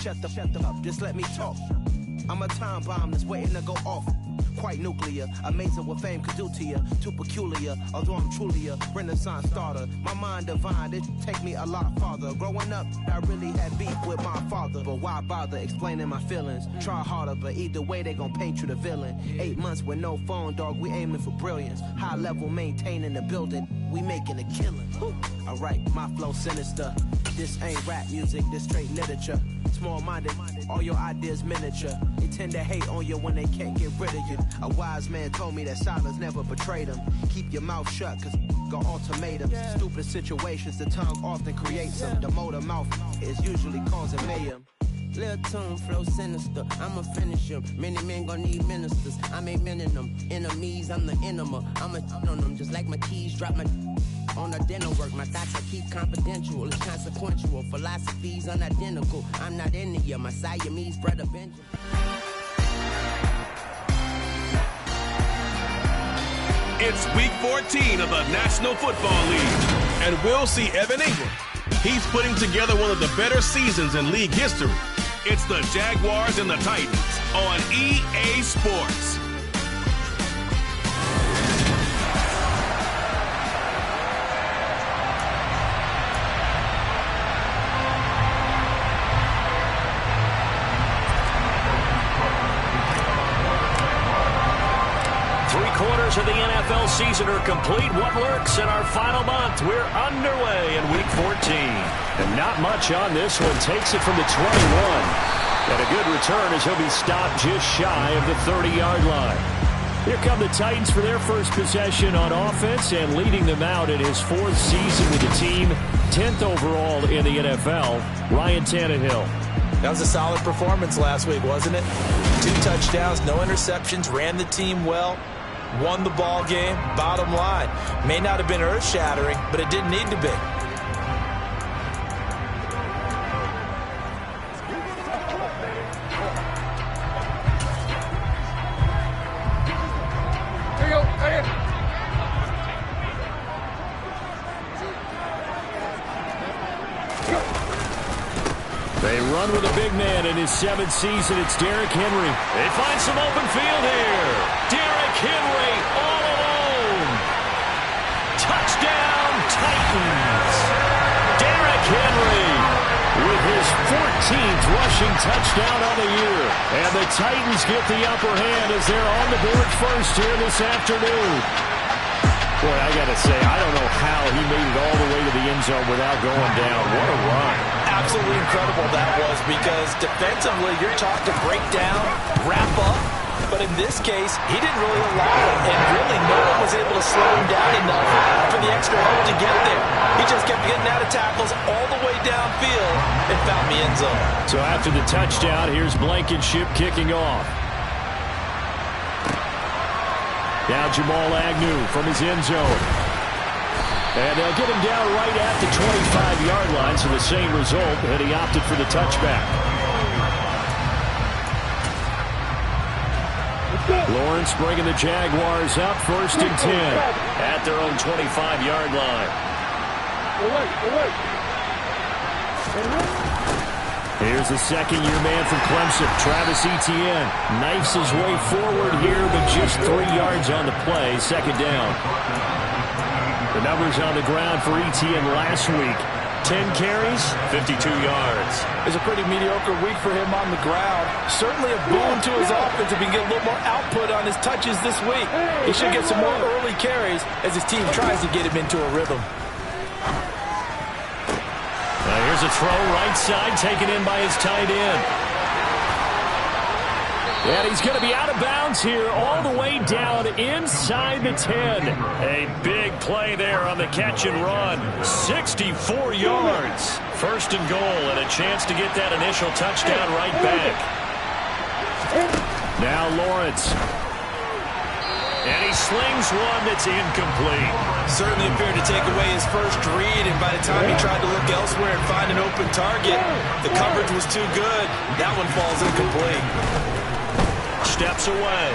Shut the up, just let me talk. I'm a time bomb that's waiting to go off. Quite nuclear, amazing what fame could do to you. Too peculiar, although I'm truly a renaissance starter. My mind divine, it take me a lot farther. Growing up, I really had beef with my father. But why bother explaining my feelings? Try harder, but either way they gon' paint you the villain. 8 months with no phone, dog, we aiming for brilliance. High level maintaining the building, we making a killing. Alright, my flow sinister. This ain't rap music, this straight literature. Small-minded, all your ideas miniature. They tend to hate on you when they can't get rid of you. A wise man told me that silence never betrayed him. Keep your mouth shut, cause got ultimatums. Stupid situations, the tongue often creates them. The motor mouth is usually causing mayhem. Lil' tune, flow sinister, I'ma finish him. Many men gon' need ministers, I'm aiming them. Enemies, I'm the enema. I'ma on them, just like my keys, drop my on the dinner work. My thoughts I keep confidential, it's consequential. Philosophies unidentical, I'm not into you. My Siamese brother Benjamin. It's week 14 of the National Football League, and we'll see Evan Ingram. He's putting together one of the better seasons in league history. It's the Jaguars and the Titans on EA Sports. Three-quarters of the NFL season are complete. What lurks in our final month? We're underway in Week 14. And not much on this one. Takes it from the 21. And a good return as he'll be stopped just shy of the 30-yard line. Here come the Titans for their first possession on offense, and leading them out in his fourth season with the team, 10th overall in the NFL, Ryan Tannehill. That was a solid performance last week, wasn't it? 2 touchdowns, no interceptions, ran the team well, won the ball game. Bottom line, may not have been earth-shattering, but it didn't need to be. They run with a big man in his 7th season. It's Derrick Henry. They find some open field here. Derrick Henry all alone. Touchdown, Titans. Derrick Henry with his 14th rushing touchdown of the year. And the Titans get the upper hand as they're on the board first here this afternoon. Boy, I got to say, I don't know how he made it all the way to the end zone without going down. What a run. Absolutely incredible that was, because defensively you're taught to break down, wrap up, but in this case he didn't really allow it, and really no one was able to slow him down enough for the extra help to get there. He just kept getting out of tackles all the way downfield and found the end zone. So after the touchdown, here's Blankenship kicking off. Now Jamal Agnew from his end zone. And they'll get him down right at the 25-yard line, so the same result, and he opted for the touchback. Lawrence bringing the Jaguars up, 1st and 10 at their own 25-yard line. Here's the second-year man from Clemson, Travis Etienne. Knifes his way forward here, but just 3 yards on the play, 2nd down. The numbers on the ground for Etienne last week. 10 carries, 52 yards. It was a pretty mediocre week for him on the ground. Certainly a boon to his offense if he can get a little more output on his touches this week. He should get some more early carries as his team tries to get him into a rhythm. Here's a throw right side, taken in by his tight end. And he's going to be out of bounds here all the way down inside the 10. A big play there on the catch and run. 64 yards. 1st and goal, and a chance to get that initial touchdown right back. Now Lawrence. And he slings one that's incomplete. Certainly appeared to take away his first read, and by the time he tried to look elsewhere and find an open target, the coverage was too good. That one falls incomplete. Steps away.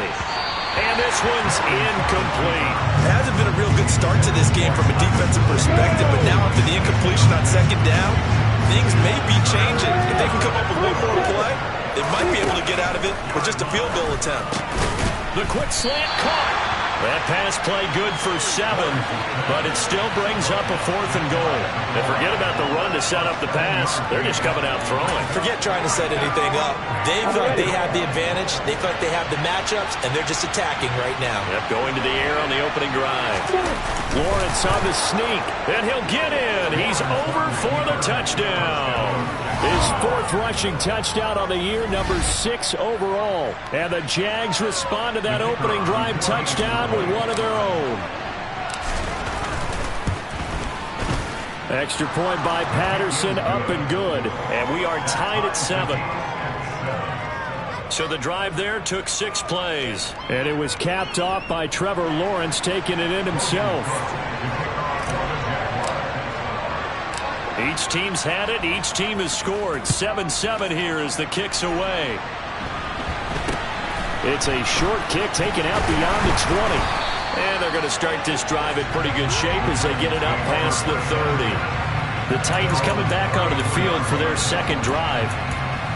And this one's incomplete. It hasn't been a real good start to this game from a defensive perspective, but now after the incompletion on 2nd down, things may be changing. If they can come up with one more play, they might be able to get out of it with just a field goal attempt. The quick slant caught. That pass play good for 7, but it still brings up a 4th and goal. And forget about the run to set up the pass. They're just coming out throwing. Forget trying to set anything up. They feel like they have the advantage. They feel like they have the matchups, and they're just attacking right now. Yep, going to the air on the opening drive. Lawrence on the sneak, and he'll get in. He's over for the touchdown. His 4th rushing touchdown on the year, number 6 overall. And the Jags respond to that opening drive touchdown with one of their own. Extra point by Patterson, up and good. And we are tied at 7. So the drive there took 6 plays. And it was capped off by Trevor Lawrence taking it in himself. Each team's had it. Each team has scored. 7-7 here as the kick's away. It's a short kick taken out beyond the 20. And they're going to start this drive in pretty good shape as they get it up past the 30. The Titans coming back onto the field for their second drive.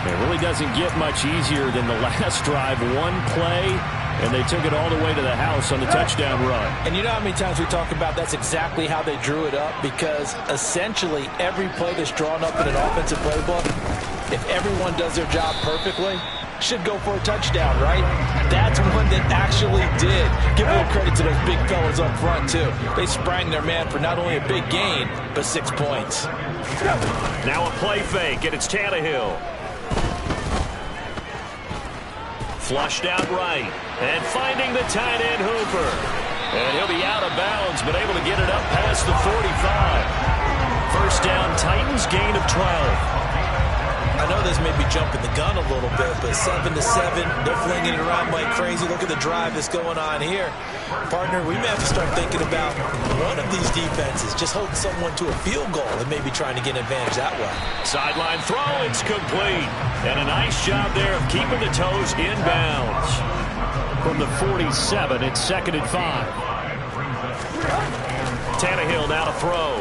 It really doesn't get much easier than the last drive. One play, and they took it all the way to the house on the touchdown run. And you know how many times we talk about that's exactly how they drew it up? Because essentially every play that's drawn up in an offensive playbook, if everyone does their job perfectly, should go for a touchdown, right? That's one that actually did. Give a little credit to those big fellas up front, too. They sprang their man for not only a big gain, but 6 points. Now a play fake, and it's Tannehill. Flushed out right, and finding the tight end Hooper. And he'll be out of bounds, but able to get it up past the 45. First down, Titans, gain of 12. I know this may be jumping the gun a little bit, but 7-7, they're flinging it around like crazy. Look at the drive that's going on here. Partner, we may have to start thinking about one of these defenses just holding someone to a field goal and maybe trying to get an advantage that way. Sideline throw, it's complete. And a nice job there of keeping the toes inbounds. From the 47, it's 2nd and 5. Tannehill now to throw.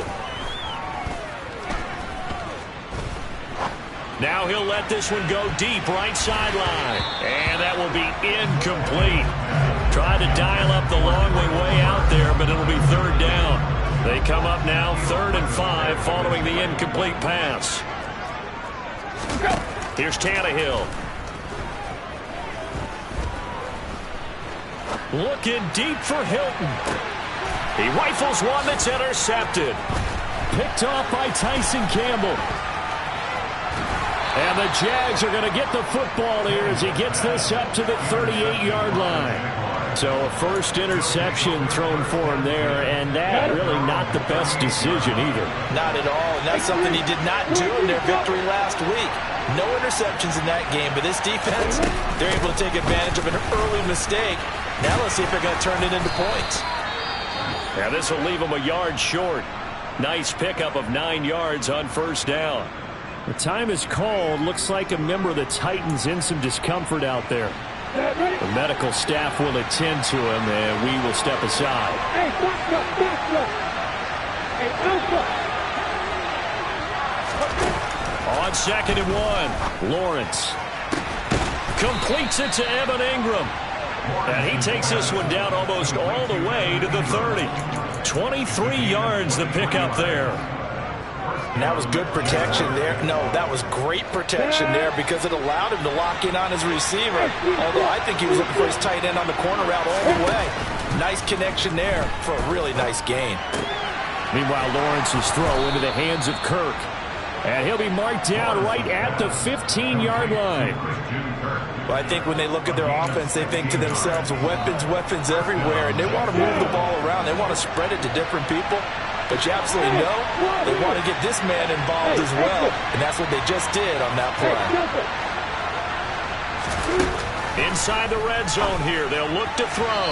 Now he'll let this one go deep, right sideline. And that will be incomplete. Tried to dial up the long way out there, but it'll be 3rd down. They come up now 3rd and 5 following the incomplete pass. Here's Tannehill. Looking deep for Hilton. He rifles one that's intercepted. Picked off by Tyson Campbell. And the Jags are going to get the football here as he gets this up to the 38-yard line. So a first interception thrown for him there, and that really not the best decision either. Not at all, and that's something he did not do in their victory last week. No interceptions in that game, but this defense, they're able to take advantage of an early mistake. Now let's see if they're going to turn it into points. Now this will leave them a yard short. Nice pickup of 9 yards on first down. The time is called. Looks like a member of the Titans in some discomfort out there. The medical staff will attend to him, and we will step aside. On 2nd and 1, Lawrence completes it to Evan Ingram. And he takes this one down almost all the way to the 30. 23 yards the pickup there. And that was good protection there. No, that was great protection there because it allowed him to lock in on his receiver. Although I think he was looking for his tight end on the corner route all the way. Nice connection there for a really nice gain. Meanwhile, Lawrence's throw into the hands of Kirk. And he'll be marked down right at the 15-yard line. Well, I think when they look at their offense, they think to themselves, weapons everywhere. And they want to move the ball around. They want to spread it to different people. But you absolutely know they want to get this man involved as well. And that's what they just did on that play. Inside the red zone here, they'll look to throw.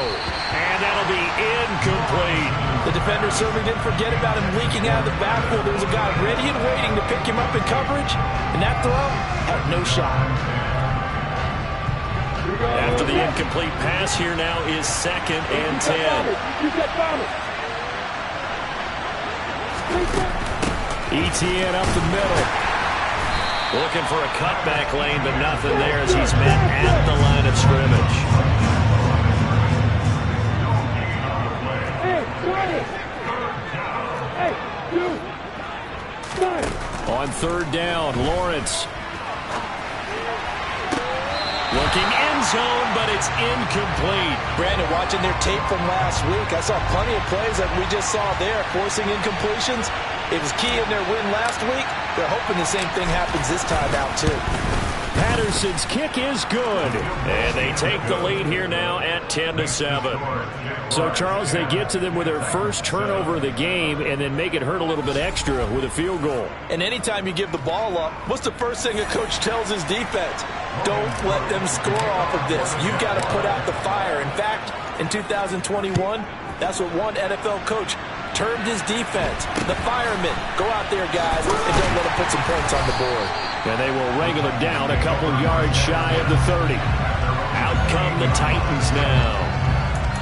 And that'll be incomplete. The defender certainly didn't forget about him leaking out of the backfield. There was a guy ready and waiting to pick him up in coverage. And that throw had no shot. After the incomplete pass, here now is 2nd and 10. ETN up the middle. Looking for a cutback lane, but nothing there as he's met at the line of scrimmage. On third down, Lawrence. Looking end zone, but it's incomplete. Brandon, watching their tape from last week, I saw plenty of plays that we just saw there, forcing incompletions. It was key in their win last week. They're hoping the same thing happens this time out, too. Patterson's kick is good. And they take the lead here now at 10-7. So, Charles, they get to them with their first turnover of the game and then make it hurt a little bit extra with a field goal. And anytime you give the ball up, what's the first thing a coach tells his defense? Don't let them score off of this. You've got to put out the fire. In fact, in 2021, that's what one NFL coach termed his defense. The firemen. Go out there, guys, and don't let them put some points on the board. And they will wrangle it down a couple yards shy of the 30. Out come the Titans now.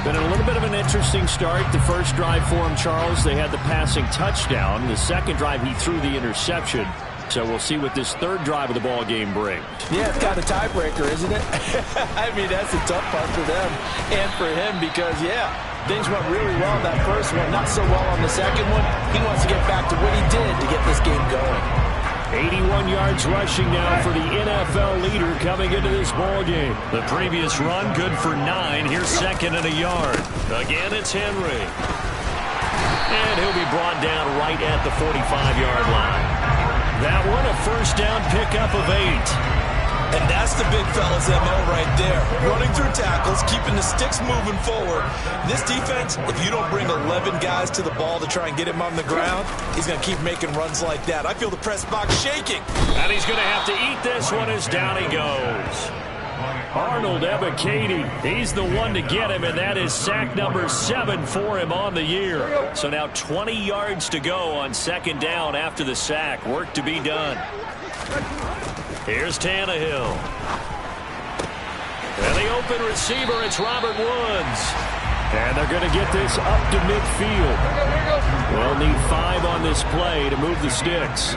Been a little bit of an interesting start. The first drive for him, Charles, they had the passing touchdown. The second drive, he threw the interception. So we'll see what this third drive of the ball game brings. Yeah, it's kind of a tiebreaker, isn't it? I mean, that's a tough part for them and for him because, yeah, things went really well that first one, not so well on the second one. He wants to get back to what he did to get this game going. 81 yards rushing now for the NFL leader coming into this ball game. The previous run good for 9. Here's second and a yard. Again, it's Henry. And he'll be brought down right at the 45-yard line. That one, a first down pickup of 8. And that's the big fella's MO right there. Running through tackles, keeping the sticks moving forward. This defense, if you don't bring 11 guys to the ball to try and get him on the ground, he's going to keep making runs like that. I feel the press box shaking. And he's going to have to eat this one as down he goes. Arnold Ebiketie, he's the one to get him, and that is sack number 7 for him on the year. So now 20 yards to go on second down after the sack. Work to be done. Here's Tannehill. And the open receiver, it's Robert Woods. And they're going to get this up to midfield. They'll need 5 on this play to move the sticks.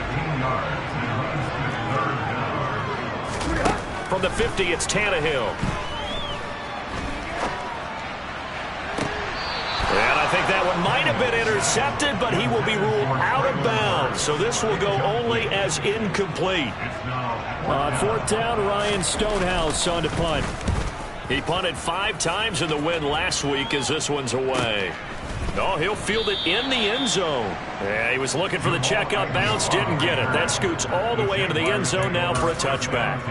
From the 50, it's Tannehill. And I think that one might have been intercepted, but he will be ruled out of bounds. So this will go only as incomplete. On fourth down, Ryan Stonehouse on to punt. He punted 5 times in the win last week as this one's away. Oh, he'll field it in the end zone. Yeah, he was looking for the checkout bounce, didn't get it. That scoots all the way into the end zone now for a touchback.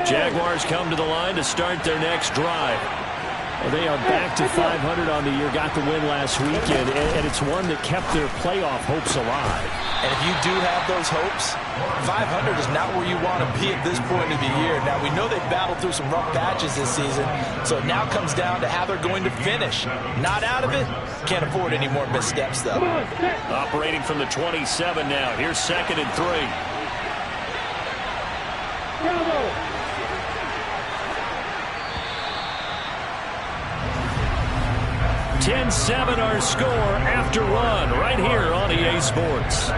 Jaguars come to the line to start their next drive. They are back to 500 on the year, got the win last weekend, and it's one that kept their playoff hopes alive. And if you do have those hopes, 500 is not where you want to be at this point of the year. Now, we know they've battled through some rough patches this season, so it now comes down to how they're going to finish. Not out of it. Can't afford any more missteps, though. Operating from the 27 now. Here's second and 3. 10-7 our score after run right here on EA Sports.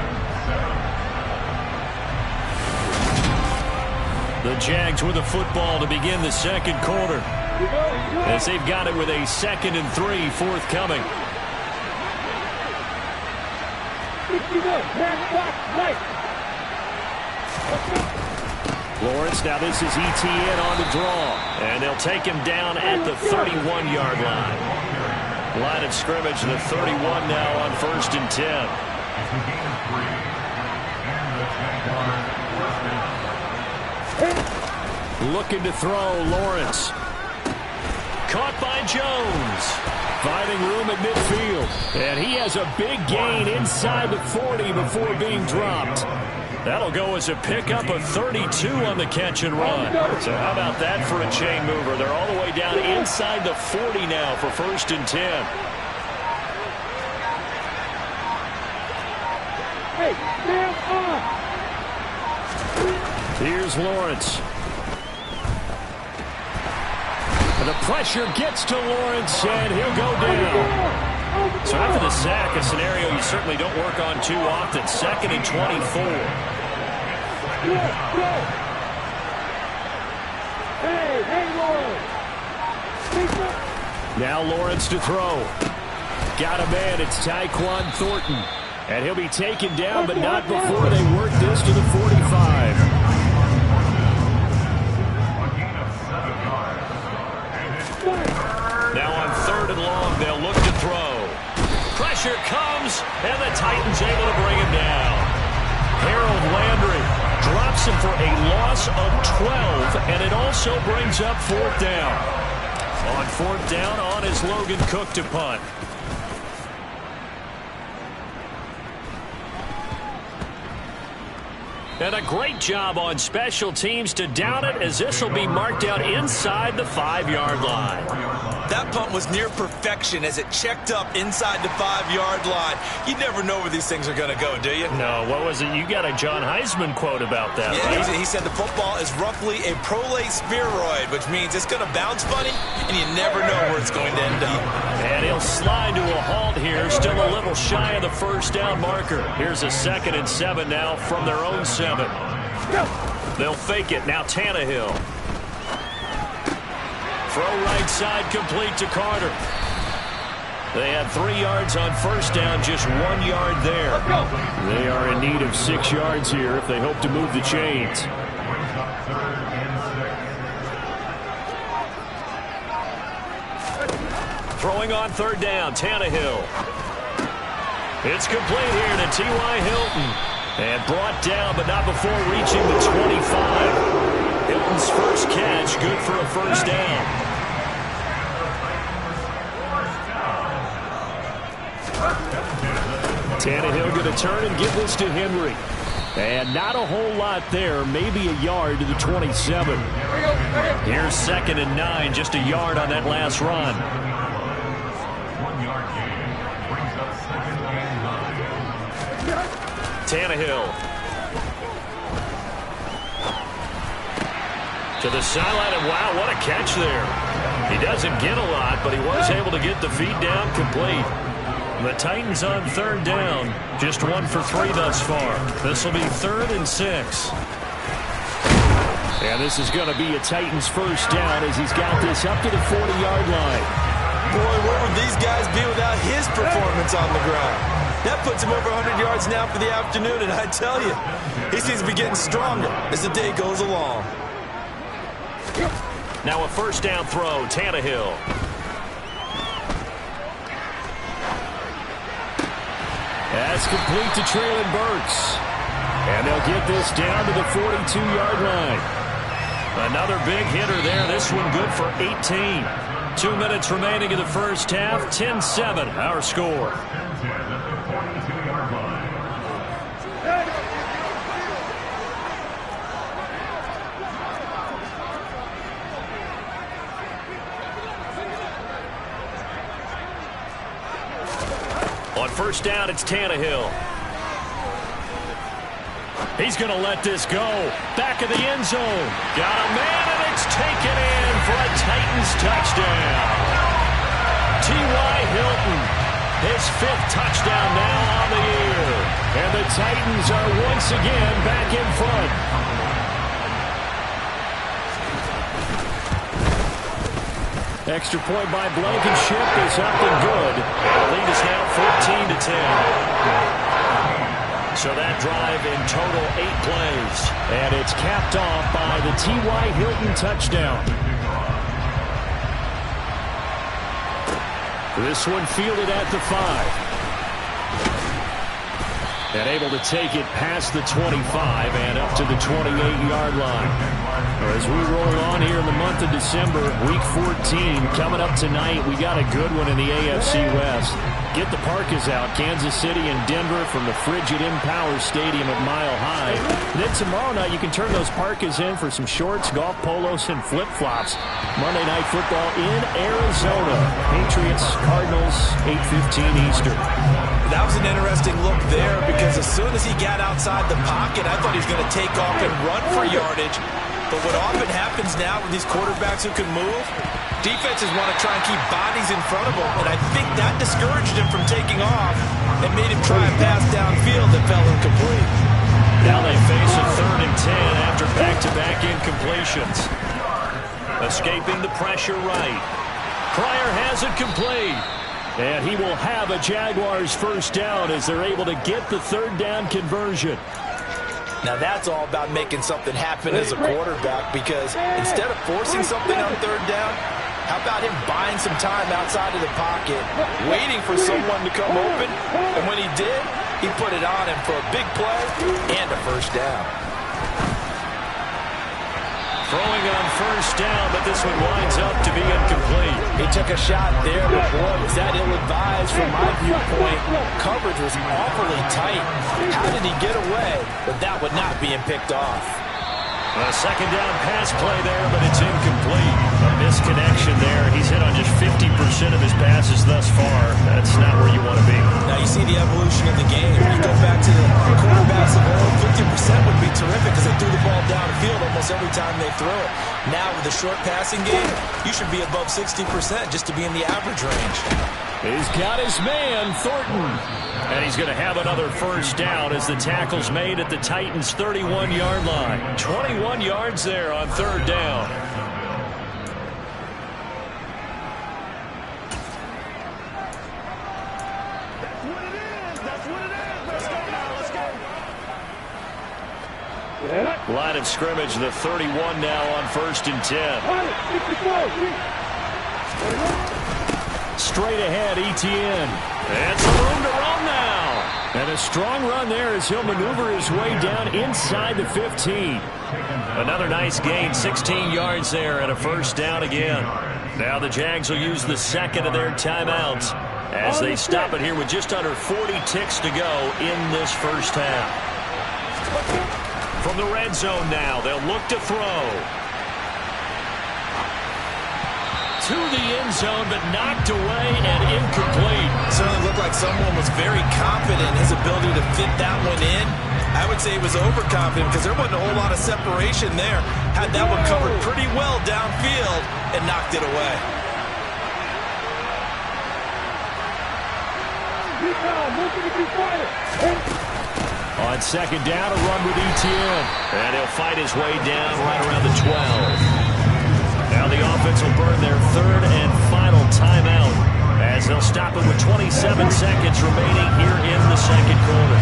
The Jags with the football to begin the second quarter, as they've got it with a 2nd and 3 forthcoming. Lawrence, now this is ETN on the draw, and they'll take him down at the 31-yard line. Line of scrimmage, the 31 now on 1st and 10. Looking to throw, Lawrence. Caught by Jones. Finding room at midfield. And he has a big gain inside the 40 before being dropped. That'll go as a pickup of 32 on the catch and run. So how about that for a chain mover? They're all the way down inside the 40 now for 1st and 10. Here's Lawrence. And the pressure gets to Lawrence, and he'll go down. So after the sack, a scenario you certainly don't work on too often. 2nd and 24. Now Lawrence to throw. Got a man. It's Tyquan Thornton. And he'll be taken down, but not before they work this to the 45. Now on 3rd and long, they'll look to throw. Pressure comes, and the Titans able to bring him down. Harold Landry drops him for a loss of 12, and it also brings up 4th down. On 4th down, on is Logan Cook to punt. And a great job on special teams to down it, as this will be marked out inside the 5-yard line. That punt was near perfection as it checked up inside the 5-yard line. You never know where these things are going to go, do you? No, what was it? You got a John Heisman quote about that, yeah, right? He said the football is roughly a prolate spheroid, which means it's going to bounce funny, and you never know where it's going to end up. And he'll slide to a halt here, still a little shy of the 1st down marker. Here's a 2nd and 7 now from their own 7. They'll fake it. Now Tannehill. Throw right side complete to Carter. They had 3 yards on 1st down, just 1 yard there. They are in need of 6 yards here if they hope to move the chains. Throwing on 3rd down, Tannehill. It's complete here to T.Y. Hilton. And brought down, but not before reaching the 25. Hilton's first catch, good for a 1st down. Tannehill going to turn and give this to Henry. And not a whole lot there, maybe a yard to the 27. Here's 2nd and 9, just a yard on that last run. Tannehill. To the sideline, and wow, what a catch there. He doesn't get a lot, but he was able to get the feet down complete. The Titans on 3rd down, just 1 for 3 thus far. This will be 3rd and 6. And this is going to be a Titans 1st down as he's got this up to the 40-yard line. Boy, where would these guys be without his performance on the ground? That puts him over 100 yards now for the afternoon, and I tell you, he seems to be getting stronger as the day goes along. Now a 1st down throw, Tannehill. That's complete to Treylon Burks. And they'll get this down to the 42-yard line. Another big hitter there. This one good for 18. 2 minutes remaining in the 1st half. 10-7, our score. On 1st down, it's Tannehill. He's going to let this go. Back of the end zone. Got a man, and it's taken in for a Titans touchdown. T.Y. Hilton, his 5th touchdown now on the year. And the Titans are once again back in front. Extra point by Blankenship is up and good. The lead is now 14-10. So that drive in total 8 plays. And it's capped off by the T.Y. Hilton touchdown. This one fielded at the 5. And able to take it past the 25 and up to the 28-yard line. As we roll on here in the month of December, Week 14 coming up tonight. We got a good one in the AFC West. Get the parkas out, Kansas City and Denver from the frigid Empower Stadium at Mile High. And then tomorrow night you can turn those parkas in for some shorts, golf polos, and flip-flops. Monday Night Football in Arizona. Patriots, Cardinals, 8:15 Eastern. That was an interesting look there because as soon as he got outside the pocket, I thought he was going to take off and run for yardage. But what often happens now with these quarterbacks who can move, defenses want to try and keep bodies in front of them, and I think that discouraged him from taking off and made him try and pass downfield that fell incomplete. Now they face a 3rd and 10 after back-to-back incompletions. Escaping the pressure right. Pryor has it complete. And he will have a Jaguars first down as they're able to get the 3rd down conversion. Now that's all about making something happen as a quarterback, because instead of forcing something on 3rd down, how about him buying some time outside of the pocket, waiting for someone to come open, and when he did, he put it on him for a big play and a first down. Throwing on first down, but this one winds up to be incomplete. He took a shot there, but boy, was that ill-advised from my viewpoint. Coverage was awfully tight. How did he get away with that one not being picked off? A 2nd down pass play there, but it's incomplete. A misconnection there. He's hit on just 50% of his passes thus far. That's not where you want to be. Now you see the evolution of the game. When you go back to the quarterbacks of old, 50% would be terrific because they threw the ball downfield almost every time they throw it. Now with the short passing game, you should be above 60% just to be in the average range. He's got his man, Thornton. And he's going to have another first down as the tackle's made at the Titans' 31-yard line. 21 yards there on 3rd down. That's what it is. That's what it is. Let's go now. Let's go. Line of scrimmage, the 31 now on 1st and 10. Straight ahead, Etienne. And some room to run now. And a strong run there as he'll maneuver his way down inside the 15. Another nice gain, 16 yards there, and a first down again. Now the Jags will use the 2nd of their timeouts as they stop it here with just under 40 ticks to go in this first half. From the red zone now, they'll look to throw. To the end zone, but knocked away and incomplete. Certainly looked like someone was very confident in his ability to fit that one in. I would say he was overconfident because there wasn't a whole lot of separation there. Had that one covered pretty well downfield and knocked it away. On 2nd down, a run with Etienne. And he'll fight his way down right around the 12. Now the offense will burn their 3rd and final timeout as they'll stop it with 27 seconds remaining here in the 2nd quarter.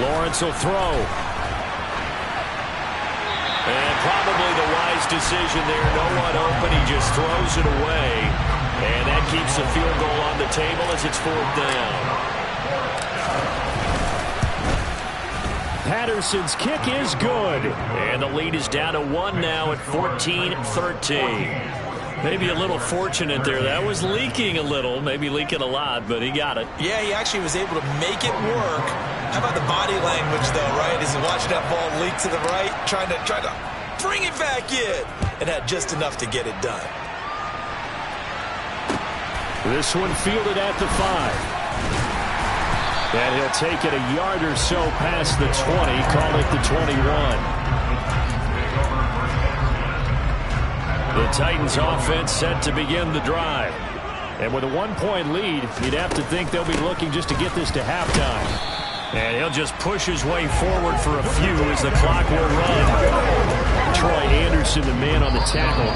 Lawrence will throw. And probably the wise decision there. No one open. He just throws it away. And that keeps the field goal on the table as it's 4th down. Patterson's kick is good. And the lead is down to 1 now at 14-13. Maybe a little fortunate there. That was leaking a little, maybe leaking a lot, but he got it. Yeah, he actually was able to make it work. How about the body language, though, right? As he watched that ball leak to the right, trying to bring it back in, and had just enough to get it done. This one fielded at the 5. And he'll take it a yard or so past the 20, call it the 21. The Titans offense set to begin the drive. And with a 1-point lead, you'd have to think they'll be looking just to get this to halftime. And he'll just push his way forward for a few as the clock will run. Troy Anderson, the man on the tackle.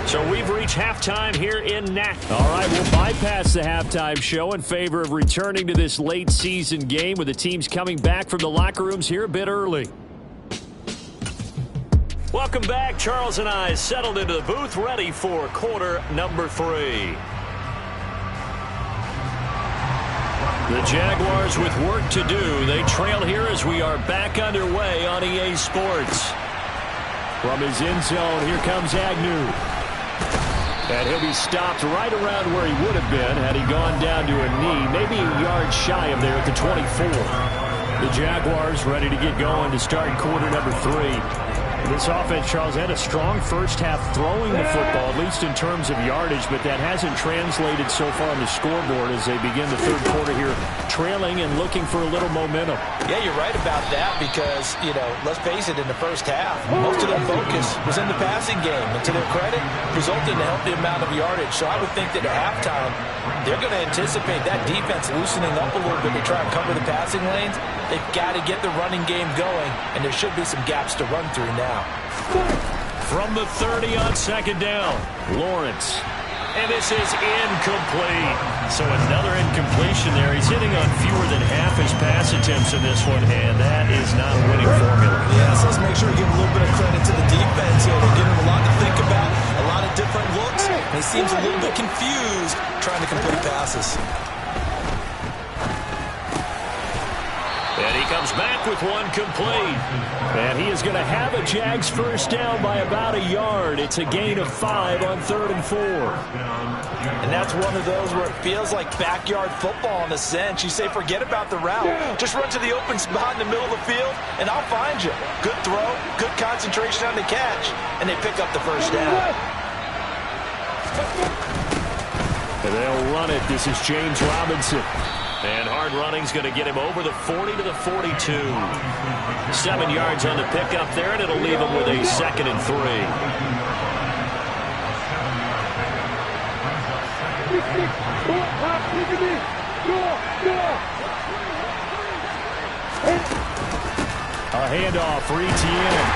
So we've reached halftime here in Nashville. All right, we'll bypass the halftime show in favor of returning to this late season game with the teams coming back from the locker rooms here a bit early. Welcome back. Charles and I settled into the booth ready for quarter number 3. The Jaguars with work to do. They trail here as we are back underway on EA Sports. From his end zone, here comes Agnew. And he'll be stopped right around where he would have been had he gone down to a knee, maybe a yard shy of there at the 24. The Jaguars ready to get going to start quarter number 3. This offense, Charles, had a strong first half throwing the football, at least in terms of yardage, but that hasn't translated so far on the scoreboard as they begin the third quarter here, trailing and looking for a little momentum. Yeah, you're right about that because, let's face it, in the first half, most of their focus was in the passing game. And to their credit, resulted in a healthy amount of yardage. So I would think that at halftime, they're going to anticipate that defense loosening up a little bit to try and cover the passing lanes. They've got to get the running game going, and there should be some gaps to run through now. From the 30 on second down, Lawrence. And this is incomplete. So another incompletion there. He's hitting on fewer than half his pass attempts in this one, and that is not a winning formula. Yeah, so let's make sure we give a little bit of credit to the defense here. They're giving him a lot to think about, a lot of different looks, and he seems a little bit confused trying to complete passes. And he comes back with one complete. And he is going to have a Jags first down by about a yard. It's a gain of 5 on 3rd and 4. And that's one of those where it feels like backyard football in a sense. You say, forget about the route. Just run to the open spot in the middle of the field, and I'll find you. Good throw, good concentration on the catch, and they pick up the first down. And they'll run it. This is James Robinson. And hard running's going to get him over the 40 to the 42. 7 yards on the pickup there, and it'll leave him with a 2nd and 3. A handoff for Etienne.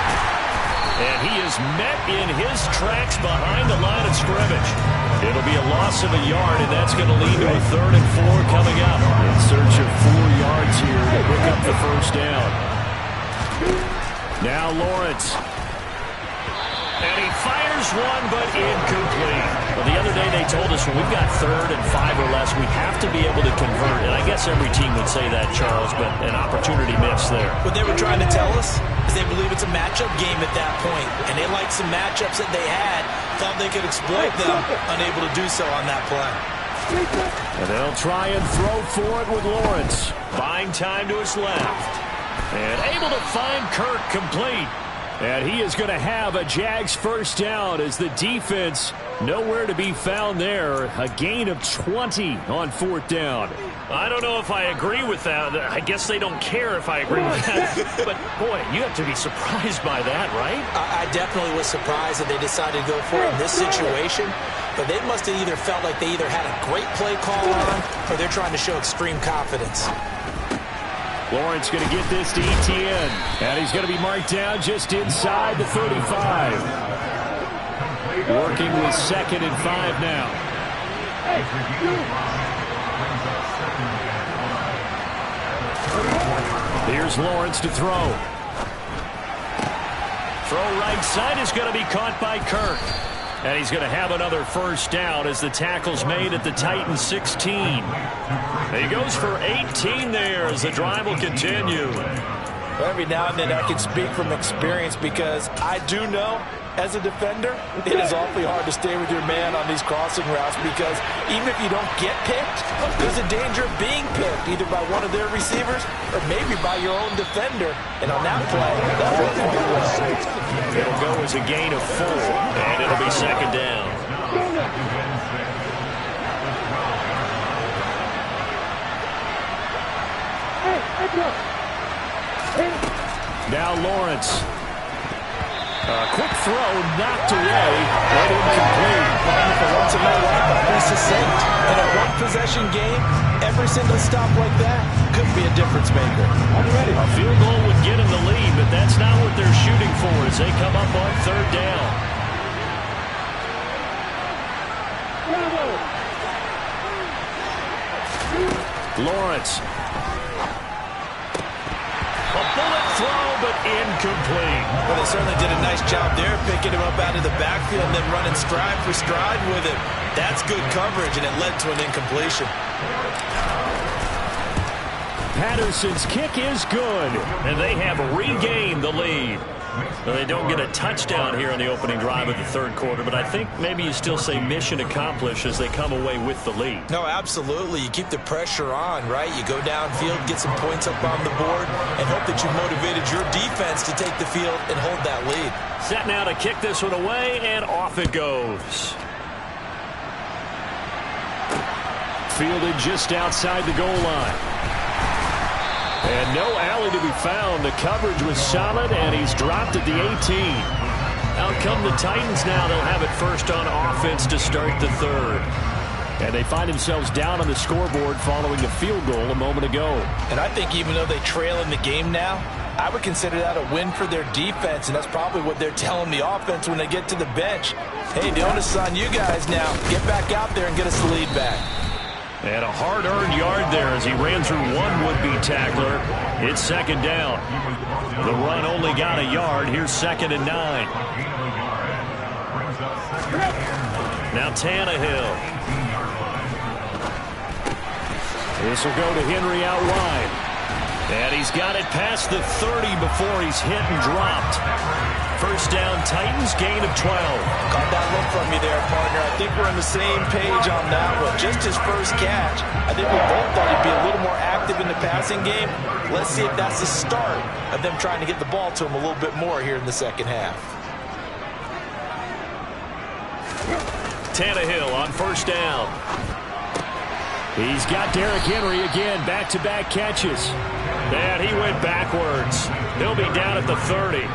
And he is met in his tracks behind the line of scrimmage. It'll be a loss of a yard, and that's going to lead to a 3rd and 4 coming up. In search of 4 yards here to pick up the first down. Now Lawrence. And he fires one, but incomplete. Well, the other day they told us when we've got 3rd and 5 or less, we have to be able to convert. And I guess every team would say that, Charles, but an opportunity missed there. What they were trying to tell us is they believe it's a matchup game at that point. And they liked some matchups that they had, thought they could exploit them, unable to do so on that play. And they'll try and throw for it with Lawrence. Buying time to his left. And able to find Kirk complete. And he is going to have a Jags first down as the defense nowhere to be found there. A gain of 20 on 4th down. I don't know if I agree with that. I guess they don't care if I agree with that. But, boy, you have to be surprised by that, right? I definitely was surprised that they decided to go for it in this situation. But they must have either felt like they either had a great play call on or they're trying to show extreme confidence. Lawrence going to get this to Etienne. And he's going to be marked down just inside the 35. Working with 2nd and 5 now. Here's Lawrence to throw. Throw right side is going to be caught by Kirk. And he's going to have another first down as the tackle's made at the Titans 16. He goes for 18 there as the drive will continue. Every now and then I can speak from experience because I do know as a defender, it is awfully hard to stay with your man on these crossing routes because even if you don't get picked, there's a danger of being picked either by one of their receivers or maybe by your own defender. And on that play, that will be right. It'll go as a gain of 4, and it'll be 2nd down. Now Lawrence. Quick throw, knocked away, and incomplete. For once in my life, I'll be succinct. In a one-possession game, every single stop like that could be a difference maker. A field goal would get him the lead, but that's not what they're shooting for as they come up on 3rd down. Lawrence. A bullet throw, but incomplete. Well, they certainly did a nice job there, picking him up out of the backfield and then running stride for stride with him. That's good coverage, and it led to an incompletion. Patterson's kick is good, and they have regained the lead. Well, they don't get a touchdown here on the opening drive of the third quarter, but I think maybe you still say mission accomplished as they come away with the lead. No, absolutely. You keep the pressure on, right? You go downfield, get some points up on the board, and hope that you motivated your defense to take the field and hold that lead. Set now to kick this one away, and off it goes. Fielded just outside the goal line. And no alley to be found. The coverage was solid, and he's dropped at the 18. Out come the Titans now. They'll have it first on offense to start the third. And they find themselves down on the scoreboard following a field goal a moment ago. And I think even though they trail in the game now, I would consider that a win for their defense, and that's probably what they're telling the offense when they get to the bench. Hey, the onus is on you guys now. Get back out there and get us the lead back. And a hard-earned yard there as he ran through one would-be tackler. It's second down. The run only got a yard. Here's 2nd and 9. Now Tannehill. This will go to Henry out wide. And he's got it past the 30 before he's hit and dropped. First down, Titans, gain of 12. Caught that look from you there, partner. I think we're on the same page on that one. Just his first catch. I think we both thought he'd be a little more active in the passing game. Let's see if that's the start of them trying to get the ball to him a little bit more here in the second half. Tannehill on first down. He's got Derrick Henry again, back-to-back catches. And he went backwards. He'll be down at the 30.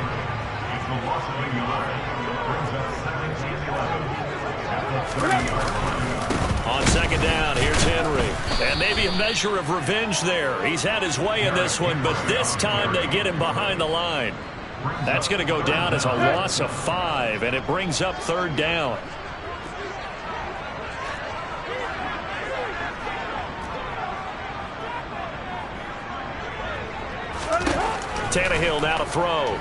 On second down, here's Henry. And maybe a measure of revenge there. He's had his way in this one, but this time they get him behind the line. That's going to go down as a loss of 5, and it brings up third down. Tannehill now to throw.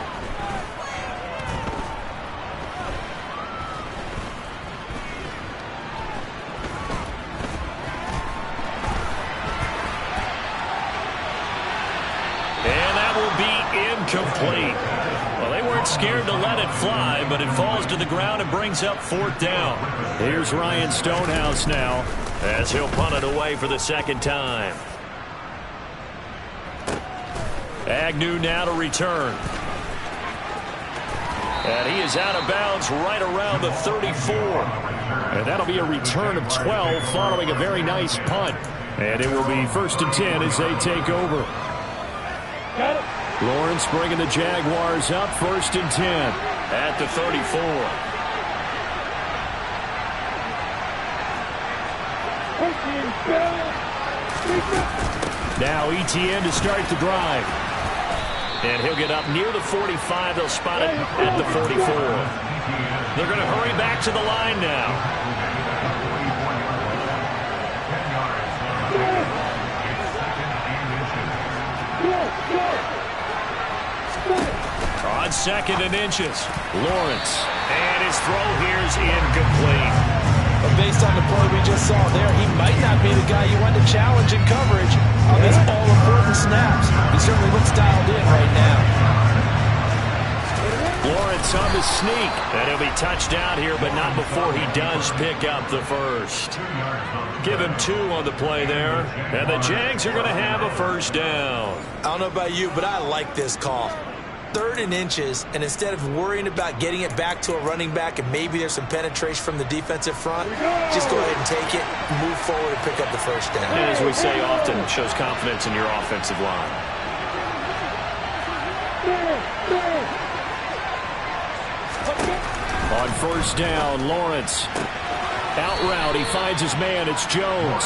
And that will be incomplete. Well, they weren't scared to let it fly, but it falls to the ground and brings up fourth down. Here's Ryan Stonehouse now as he'll punt it away for the second time. Agnew now to return. And he is out of bounds right around the 34. And that'll be a return of 12 following a very nice punt. And it will be 1st and 10 as they take over. Lawrence bringing the Jaguars up, 1st and 10 at the 34. Now ETN to start the drive. And he'll get up near the 45. They'll spot it at the 44. They're going to hurry back to the line now. On 2nd and inches, Lawrence. And his throw here is incomplete. But based on the play we just saw there, he might not be the guy you want to challenge in coverage on these all-important snaps. He certainly looks dialed in right now. Lawrence on the sneak. And he'll be touched out here, but not before he does pick up the first. Give him 2 on the play there. And the Jags are going to have a first down. I don't know about you, but I like this call. 3rd and inches, and instead of worrying about getting it back to a running back and maybe there's some penetration from the defensive front, just go ahead and take it, move forward, and pick up the first down. And as we say often, it shows confidence in your offensive line. On first down, Lawrence. Out route, he finds his man, it's Jones.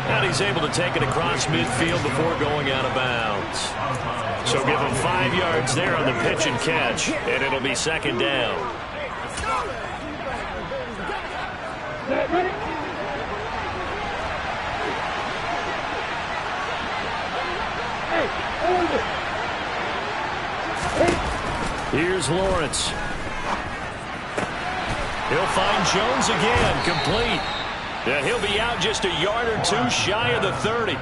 And he's able to take it across midfield before going out of bounds. So give him 5 yards there on the pitch and catch, and it'll be second down. Here's Lawrence. He'll find Jones again, complete. And he'll be out just a yard or two shy of the 30.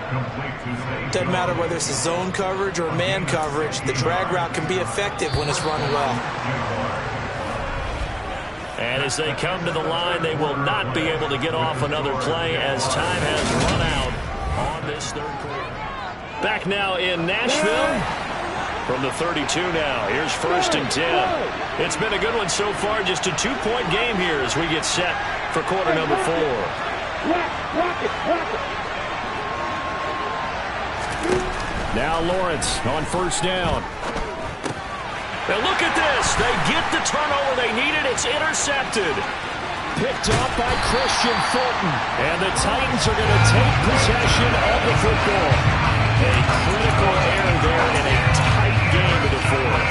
Doesn't matter whether it's a zone coverage or man coverage, the drag route can be effective when it's run well. And as they come to the line, they will not be able to get off another play as time has run out on this third quarter. Back now in Nashville from the 32 now. Here's 1st and 10. It's been a good one so far. Just a 2-point game here as we get set for quarter number 4. Now Lawrence on 1st down. Now look at this. They get the turnover they needed. It's intercepted. Picked up by Christian Fulton. And the Titans are going to take possession of the football. A critical error there in a tight game of the fourth.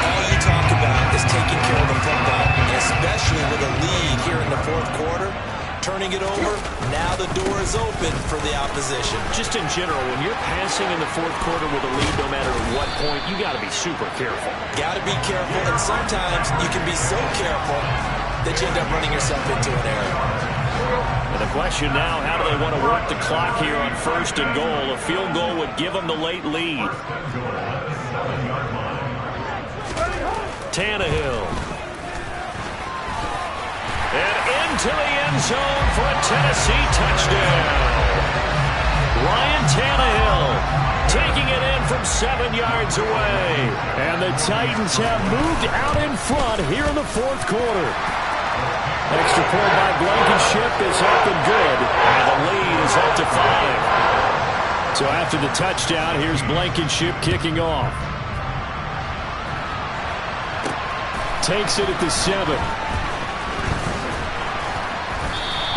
All you talk about is taking care of the football, especially with a lead here in the fourth quarter. Turning it over, now the door is open for the opposition. Just in general, when you're passing in the fourth quarter with a lead, no matter at what point, you got to be super careful. Got to be careful, and sometimes you can be so careful that you end up running yourself into an error. And the question now, how do they want to work the clock here on 1st and goal? A field goal would give them the late lead. Tannehill. And into the end zone for a Tennessee touchdown. Ryan Tannehill taking it in from 7 yards away. And the Titans have moved out in front here in the fourth quarter. Extra point by Blankenship is up and good. And the lead is up to 5. So after the touchdown, here's Blankenship kicking off. Takes it at the 7.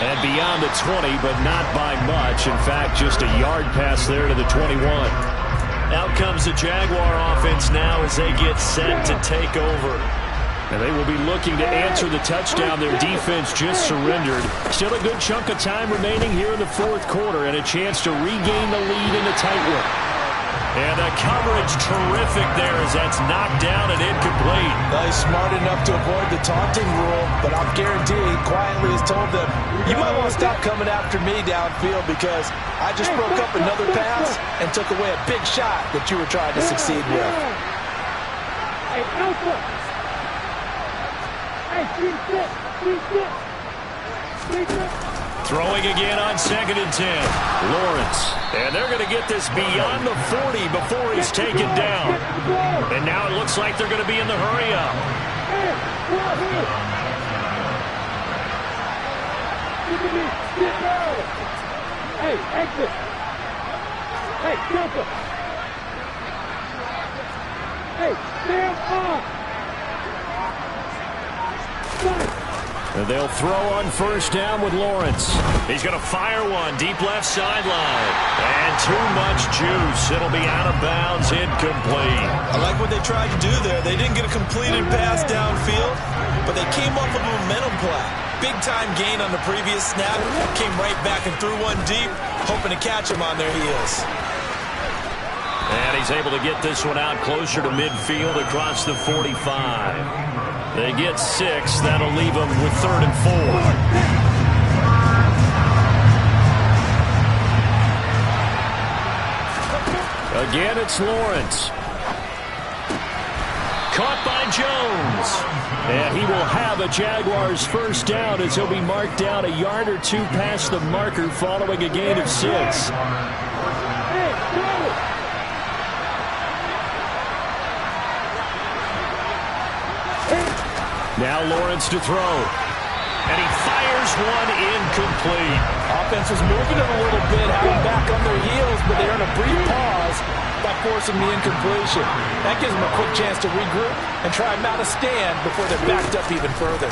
And beyond the 20, but not by much. In fact, just a yard pass there to the 21. Out comes the Jaguar offense now as they get set to take over. And they will be looking to answer the touchdown their defense just surrendered. Still a good chunk of time remaining here in the fourth quarter and a chance to regain the lead in a tight one. And the coverage terrific there as that's knocked down and incomplete. Well, he's smart enough to avoid the taunting rule, but I'm guaranteed quietly has told them, you might want to stop coming after me downfield because I just broke up another pass and took away a big shot that you were trying to succeed with. Hey, Alpha! Hey, Throwing again on 2nd and 10. Lawrence. And they're going to get this beyond the 40 before he's taken down. And now it looks like they're going to be in the hurry up. Hey, exit. Hey, jumper. Hey, stand up. And they'll throw on 1st down with Lawrence. He's going to fire one deep left sideline. And too much juice. It'll be out of bounds, incomplete. I like what they tried to do there. They didn't get a completed pass downfield, but they came up with a momentum play. Big-time gain on the previous snap. Came right back and threw one deep, hoping to catch them on their heels. And he's able to get this one out closer to midfield across the 45. They get 6. That'll leave them with 3rd and 4. Again, it's Lawrence. Caught by Jones. And he will have a Jaguars 1st down as he'll be marked down a yard or two past the marker following a gain of 6. Now Lawrence to throw. And he fires one incomplete. Offense was moving it a little bit, having back on their heels, but they earn a brief pause by forcing the incompletion. That gives them a quick chance to regroup and try and mount a stand before they're backed up even further.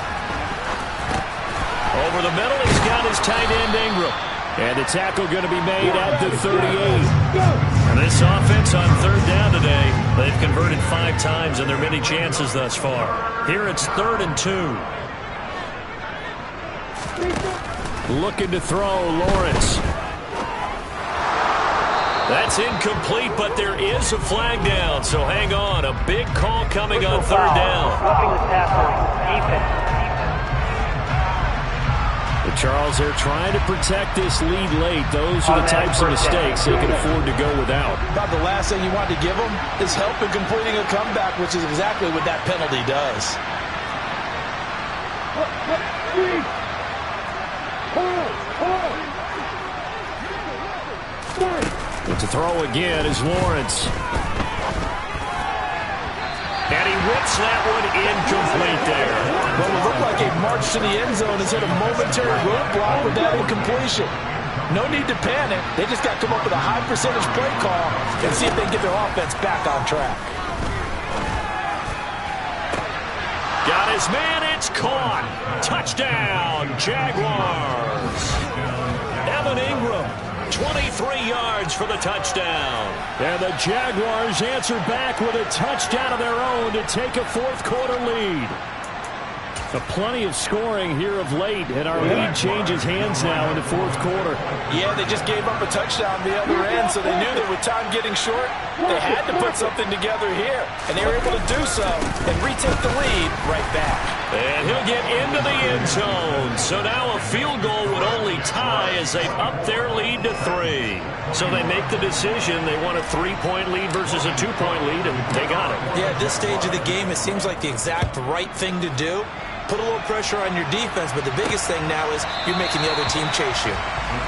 Over the middle, he's got his tight end Ingram. And the tackle going to be made at the 38. And this offense on 3rd down today, they've converted 5 times in their many chances thus far. Here it's 3rd and 2. Looking to throw, Lawrence. That's incomplete, but there is a flag down, so hang on. A big call coming on 3rd down. But Charles, they're trying to protect this lead late. Those are the types of mistakes they can afford to go without. About the last thing you want to give them is help in completing a comeback, which is exactly what that penalty does. But to throw again is Lawrence. And he whips that one incomplete there. Well, it looked like a march to the end zone has hit a momentary roadblock with that incompletion. No need to panic. They just got to come up with a high percentage play call and see if they can get their offense back on track. Got his man. It's caught. Touchdown, Jaguars. Evan Ingram, 23 yards for the touchdown. And the Jaguars answer back with a touchdown of their own to take a fourth-quarter lead. Plenty of scoring here of late, and our lead changes hands now in the fourth quarter. Yeah, they just gave up a touchdown the other end, so they knew that with time getting short, they had to put something together here. And they were able to do so and retake the lead right back. And he'll get into the end zone. So now a field goal would only tie as they've upped their lead to 3. So they make the decision. They want a 3-point lead versus a 2-point lead, and they got it. Yeah, at this stage of the game, it seems like the exact right thing to do. Put a little pressure on your defense, but the biggest thing now is you're making the other team chase you.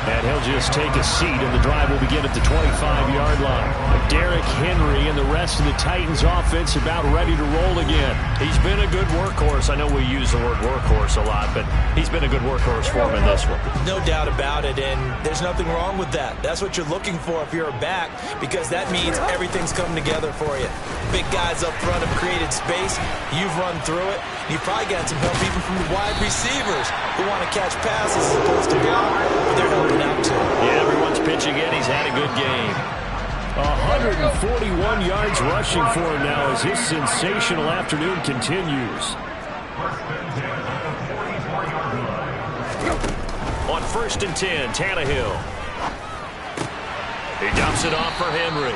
And he'll just take a seat, and the drive will begin at the 25-yard line. Derrick Henry and the rest of the Titans offense about ready to roll again. He's been a good workhorse. I know we use the word workhorse a lot, but he's been a good workhorse for him in this one. No doubt about it, and there's nothing wrong with that. That's what you're looking for if you're a back, because that means everything's coming together for you. Big guys up front have created space. You've run through it. You've probably got some help even from the wide receivers who want to catch passes as opposed to block, but they're helping out too. Yeah, everyone's pitching in. He's had a good game. 141 yards rushing for him now as his sensational afternoon continues. On 1st and 10, Tannehill. He dumps it off for Henry.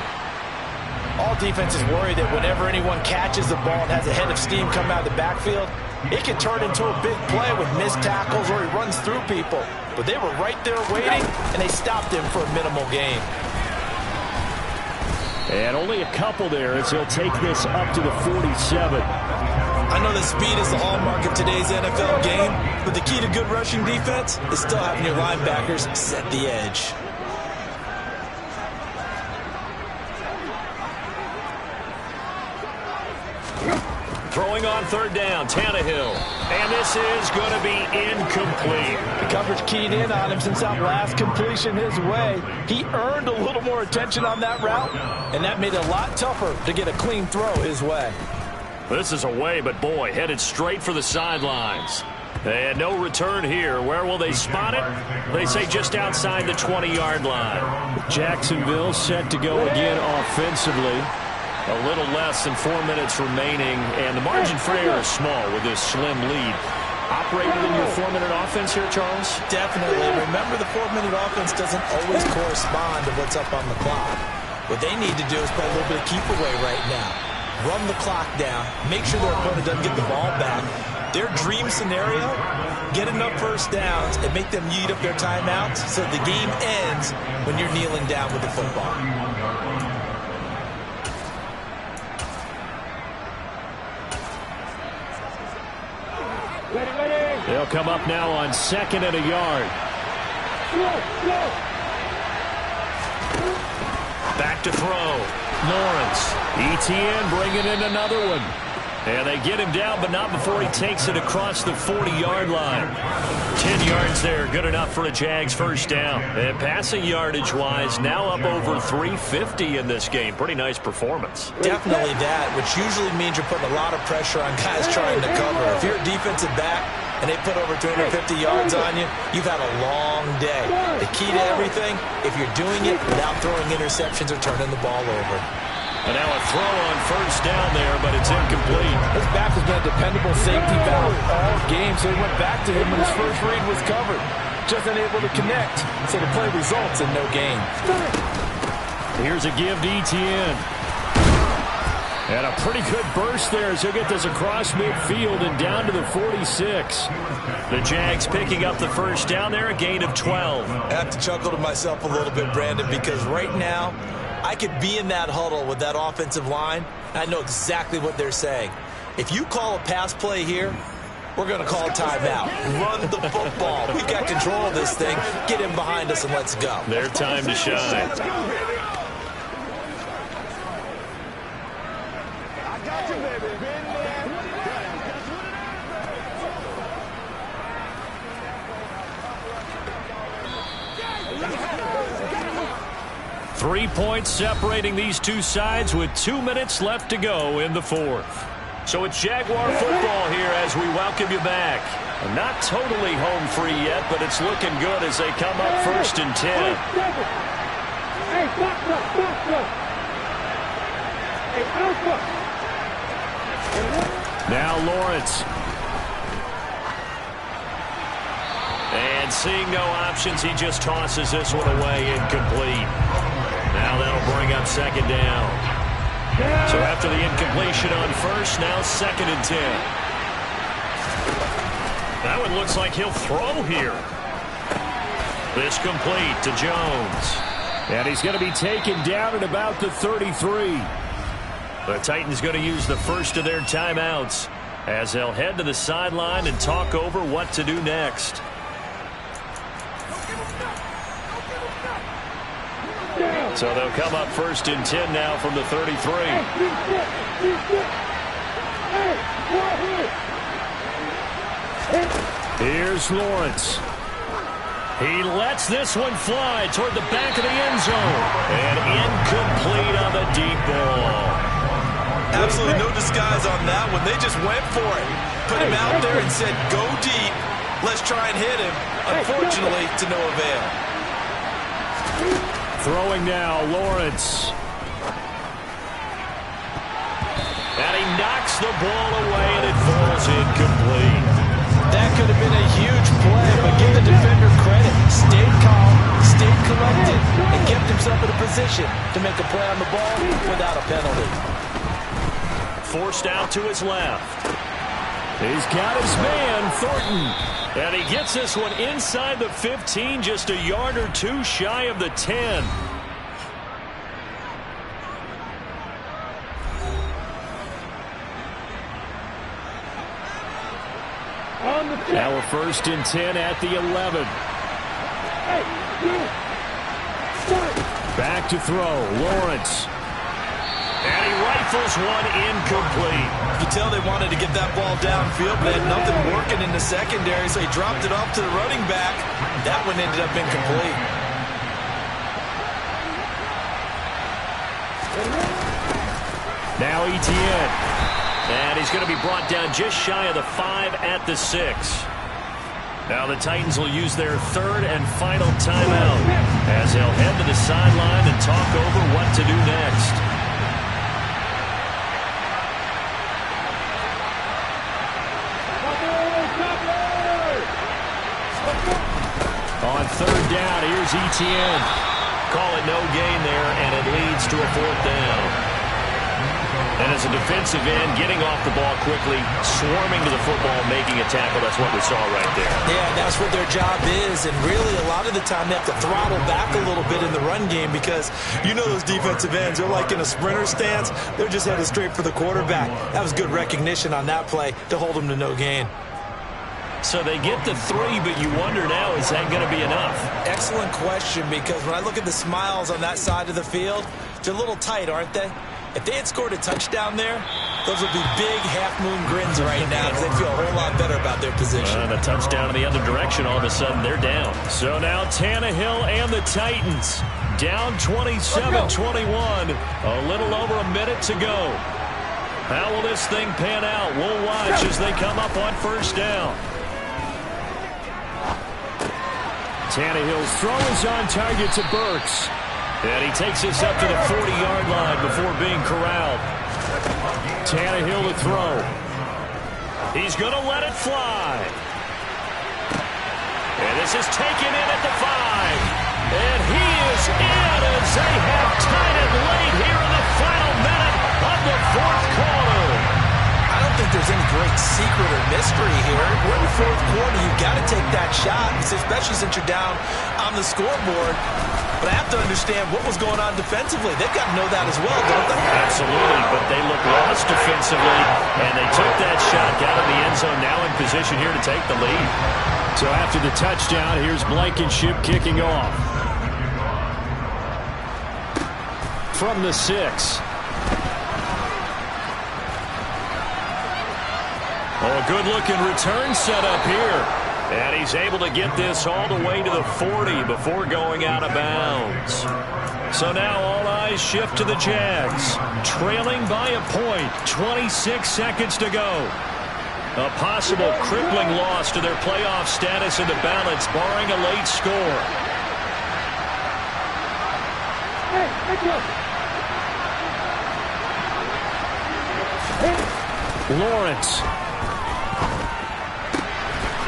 All defenses worry that whenever anyone catches the ball and has a head of steam come out of the backfield, it can turn into a big play with missed tackles or he runs through people. But they were right there waiting, and they stopped him for a minimal gain. And only a couple there as he'll take this up to the 47. I know that speed is the hallmark of today's NFL game, but the key to good rushing defense is still having your linebackers set the edge. Throwing on 3rd down, Tannehill. And this is going to be incomplete. The coverage keyed in on him since that last completion his way. He earned a little more attention on that route, and that made it a lot tougher to get a clean throw his way. This is away, but boy, headed straight for the sidelines. And no return here. Where will they spot it? They say just outside the 20-yard line. Jacksonville set to go again offensively. A little less than 4 minutes remaining, and the margin for error is small with this slim lead. Operated in your 4-minute offense here, Charles? Definitely. Remember, the 4-minute offense doesn't always correspond to what's up on the clock. What they need to do is play a little bit of keep away right now. Run the clock down. Make sure their opponent doesn't get the ball back. Their dream scenario, get enough first downs and make them eat up their timeouts so the game ends when you're kneeling down with the football. They'll come up now on 2nd and a yard. Back to throw. Lawrence. ETN bringing in another one. And they get him down, but not before he takes it across the 40-yard line. 10 yards there, good enough for a Jags first down. And passing yardage-wise, now up over 350 in this game. Pretty nice performance. Definitely that, which usually means you're putting a lot of pressure on guys trying to cover. If you're a defensive back and they put over 250 yards on you, you've had a long day. The key to everything, if you're doing it without throwing interceptions or turning the ball over. And now a throw on first down there, but it's incomplete. His back has been a dependable safety valve all game, so he went back to him when his first read was covered. Just unable to connect, so the play results in no gain. Here's a give to ETN. And a pretty good burst there as he'll get this across midfield and down to the 46. The Jags picking up the first down there, a gain of 12. I have to chuckle to myself a little bit, Brandon, because right now I could be in that huddle with that offensive line, and I know exactly what they're saying. If you call a pass play here, we're going to call a timeout. Run the football. We've got control of this thing. Get him behind us and let's go. Their time to shine. I got you, baby. Been there. 3 points separating these two sides with 2 minutes left to go in the fourth. So it's Jaguar football here as we welcome you back. Not totally home free yet, but it's looking good as they come up first and 10. Now Lawrence. And seeing no options, he just tosses this one away, incomplete. Now that'll bring up second down. So after the incompletion on first, now second and 10. That one looks like he'll throw here. This complete to Jones. And he's going to be taken down at about the 33. The Titans going to use the first of their timeouts as they'll head to the sideline and talk over what to do next. So they'll come up first and 10 now from the 33. Here's Lawrence. He lets this one fly toward the back of the end zone. And incomplete on the deep ball. Absolutely no disguise on that one. They just went for it. Put him out there and said, go deep. Let's try and hit him. Unfortunately, to no avail. Throwing now, Lawrence. And he knocks the ball away, and it falls incomplete. That could have been a huge play, but give the defender credit. Stayed calm, stayed collected, and kept himself in a position to make a play on the ball without a penalty. Forced out to his left. He's got his man, Thornton. And he gets this one inside the 15, just a yard or two shy of the 10. Now we're first and 10 at the 11. Back to throw, Lawrence. And he rifles one incomplete. You could tell they wanted to get that ball downfield, but they had nothing working in the secondary, so he dropped it off to the running back. That one ended up incomplete. Now Etienne. And he's going to be brought down just shy of the 5 at the 6. Now the Titans will use their third and final timeout as they'll head to the sideline and talk over what to do next. On third down, here's Etienne. Call it no gain there, and it leads to a fourth down. And as a defensive end, getting off the ball quickly, swarming to the football, making a tackle, that's what we saw right there. Yeah, that's what their job is, and really a lot of the time they have to throttle back a little bit in the run game because you know those defensive ends, they're like in a sprinter stance. They're just headed straight for the quarterback. That was good recognition on that play to hold them to no gain. So they get the 3, but you wonder now, is that going to be enough? Excellent question, because when I look at the smiles on that side of the field, they're a little tight, aren't they? If they had scored a touchdown there, those would be big half-moon grins right now because they feel a whole lot better about their position. And a touchdown in the other direction, all of a sudden they're down. So now Tannehill and the Titans down 27-21. A little over a minute to go. How will this thing pan out? We'll watch as they come up on first down. Tannehill's throw is on target to Burks. And he takes this up to the 40-yard line before being corralled. Tannehill to throw. He's going to let it fly. And this is taken in at the 5. And he is in as they have tied it late here in the final minute of the fourth there's any great secret or mystery here. We're in the fourth quarter. You've got to take that shot, especially since you're down on the scoreboard. But I have to understand what was going on defensively. They've got to know that as well, don't they? Absolutely, but they look lost defensively, and they took that shot, got in the end zone, now in position here to take the lead. So after the touchdown, here's Blankenship kicking off. From the 6. Oh, a good-looking return set up here. And he's able to get this all the way to the 40 before going out of bounds. So now all eyes shift to the Jags. Trailing by a point, 26 seconds to go. A possible crippling loss to their playoff status in the balance, barring a late score. Lawrence.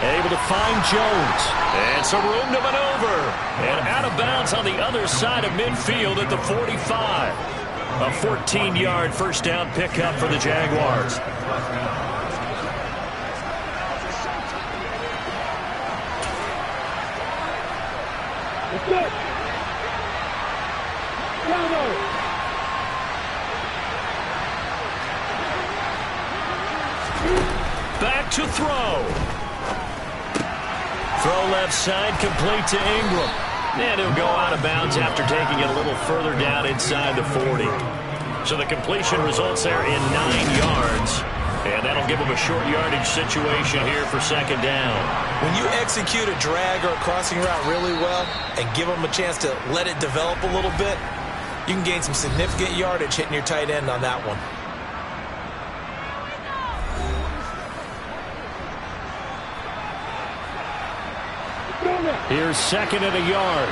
Able to find Jones. And some room to maneuver. And out of bounds on the other side of midfield at the 45. A 14-yard first down pickup for the Jaguars. Back to throw. Throw left side, complete to Ingram. And he'll go out of bounds after taking it a little further down inside the 40. So the completion results there in 9 yards. And that'll give him a short yardage situation here for second down. When you execute a drag or a crossing route really well and give them a chance to let it develop a little bit, you can gain some significant yardage hitting your tight end on that one. Here's second and a yard.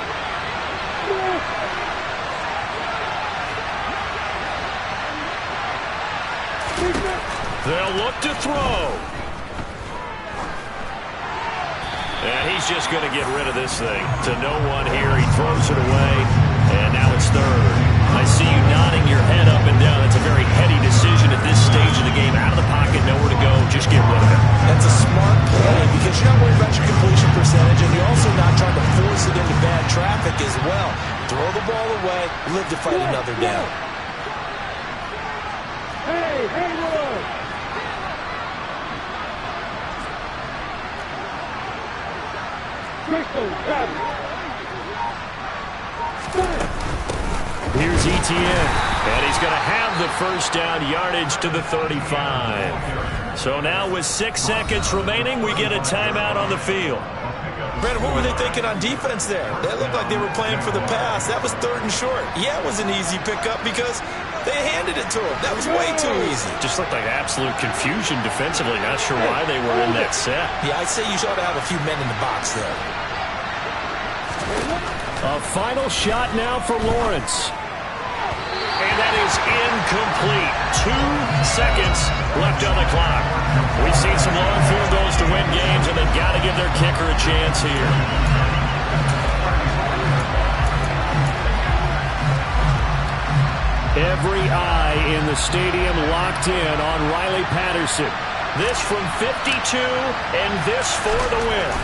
They'll look to throw. And he's just going to get rid of this thing. To no one here. He throws it away. And now it's third. I see you nodding your head up and down. That's a very heady decision at this stage of the game. Out of the pocket, nowhere to go. Just get rid of it. That's a smart play because you're not worried about your completion percentage, and you're also not trying to force it into bad traffic as well. Throw the ball away, live to fight another down. Hey, Lord! Here's Etienne, and he's going to have the first down, yardage to the 35. So now with 6 seconds remaining, we get a timeout on the field. Brandon, what were they thinking on defense there? They looked like they were playing for the pass. That was third and short. Yeah, it was an easy pickup because they handed it to him. That was way too easy. Just looked like absolute confusion defensively. Not sure why they were in that set. Yeah, I'd say you ought to have a few men in the box there. A final shot now for Lawrence. And that is incomplete. 2 seconds left on the clock. We've seen some long field goals to win games, and they've got to give their kicker a chance here. Every eye in the stadium locked in on Riley Patterson. This from 52, and this for the win.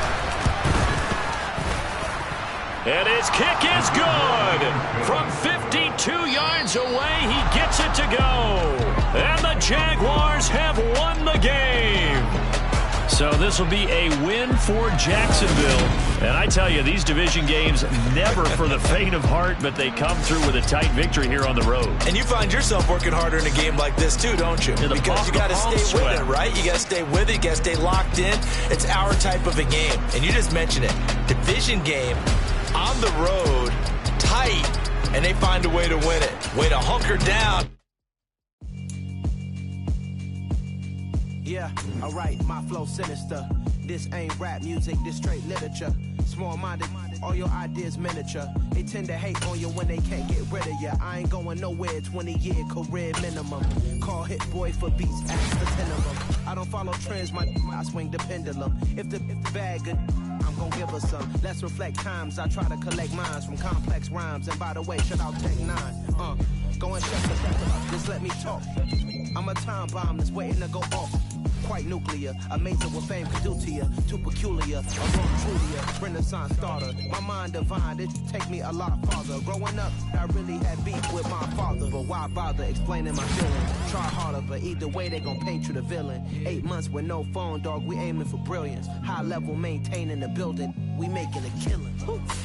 And his kick is good. From 52 yards away, he gets it to go. And the Jaguars have won the game. So this will be a win for Jacksonville. And I tell you, these division games, never for the faint of heart, but they come through with a tight victory here on the road. And you find yourself working harder in a game like this too, don't you? Because you got to stay with it, right? You got to stay with it. You got to stay locked in. It's our type of a game. And you just mentioned it. Division game. On the road, tight, and they find a way to win it. Way to hunker down. Yeah, alright, my flow sinister. This ain't rap music, this straight literature. Small-minded, all your ideas miniature. They tend to hate on you when they can't get rid of you. I ain't going nowhere, 20-year career minimum. Call Hit Boy for beats, ask for 10 of them. I don't follow trends, I swing the pendulum. If the bag good, I'm gonna give her some. Let's reflect times, I try to collect minds from complex rhymes. And by the way, shout out Tech 9. Go and shut the fuck up, just let me talk. I'm a time bomb that's waiting to go off. quite nuclear. Amazing what fame can do to you. Too peculiar, a wrong Julia, Renaissance starter. My mind divine, it take me a lot farther. Growing up, I really had beef with my father, but why bother explaining my feelings? Try harder, but either way they gon' paint you the villain. 8 months with no phone, dog, we aiming for brilliance. High level, maintaining the building, we making a killing.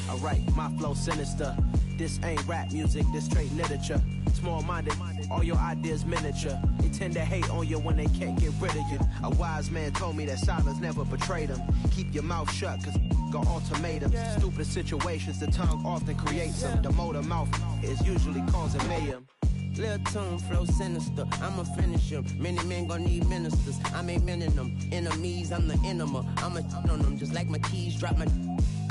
Alright, my flow sinister. This ain't rap music, this straight literature. Small-minded, all your ideas miniature. They tend to hate on you when they can't get rid of you. A wise man told me that silence never betrayed him. Keep your mouth shut, cause got ultimatums. Stupid situations, the tongue often creates them. The motor mouth is usually causing mayhem. Lil' tune, flow sinister, I'ma finish him. Many men gon' need ministers, I'm aiming them. Enemies, I'm the enema, I'ma on them. Just like my keys, drop my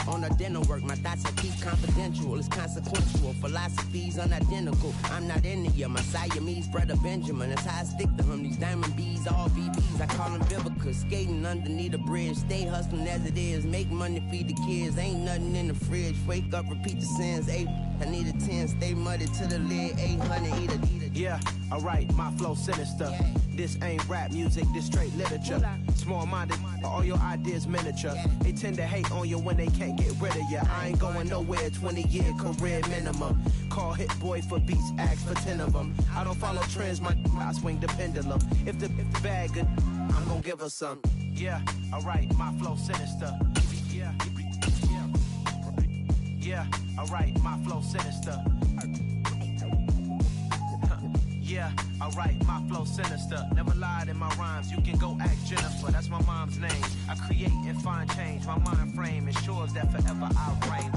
on the dinner work. My thoughts I keep confidential, it's consequential. Philosophies unidentical, I'm not into you. My Siamese brother Benjamin, that's how I stick to him. These diamond bees, all BBs, I call them Vivica. Skating underneath the bridge, stay hustling as it is. Make money, feed the kids, ain't nothing in the fridge. Wake up, repeat the sins, I need a 10, stay muddy to the lid, 800, eat a. Yeah, alright, my flow sinister. This ain't rap music, this straight literature. Small-minded, all your ideas miniature. They tend to hate on you when they can't get rid of you. I ain't going nowhere, 20-year career minimum. Call Hit Boy for beats, ask for 10 of them. I don't follow trends, I swing the pendulum. If the bag good, I'm gonna give her some. Yeah, alright, my flow sinister. Yeah, alright, my flow sinister. Yeah, alright, my flow sinister. Never lied in my rhymes, you can go ask Jennifer. That's my mom's name. I create and find change. My mind frame ensures that forever I'll reign.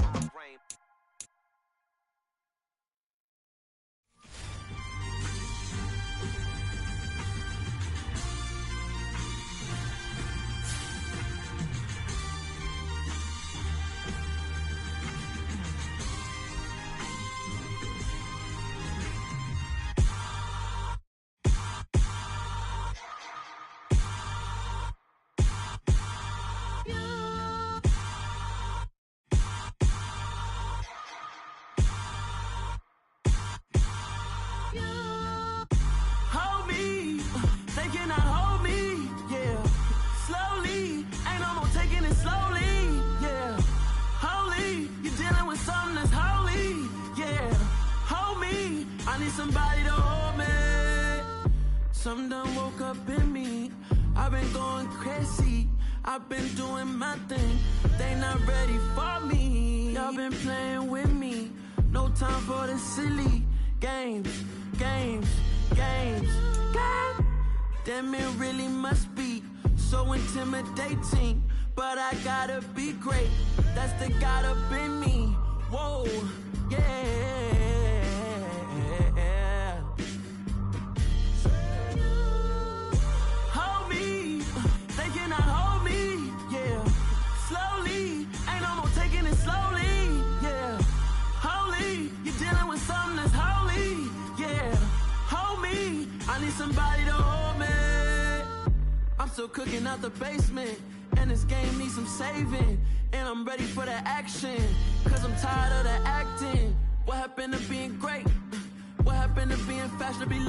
Somebody to hold me. Some done woke up in me. I've been going crazy. I've been doing my thing. They not ready for me. Y'all been playing with me. No time for the silly games. God damn, it really must be so intimidating. But I gotta be great. That's the God up in me. Whoa, yeah. Somebody to hold me. I'm still cooking out the basement, and this game needs some saving. And I'm ready for the action, cause I'm tired of the acting. What happened to being great? What happened to being fashionably late?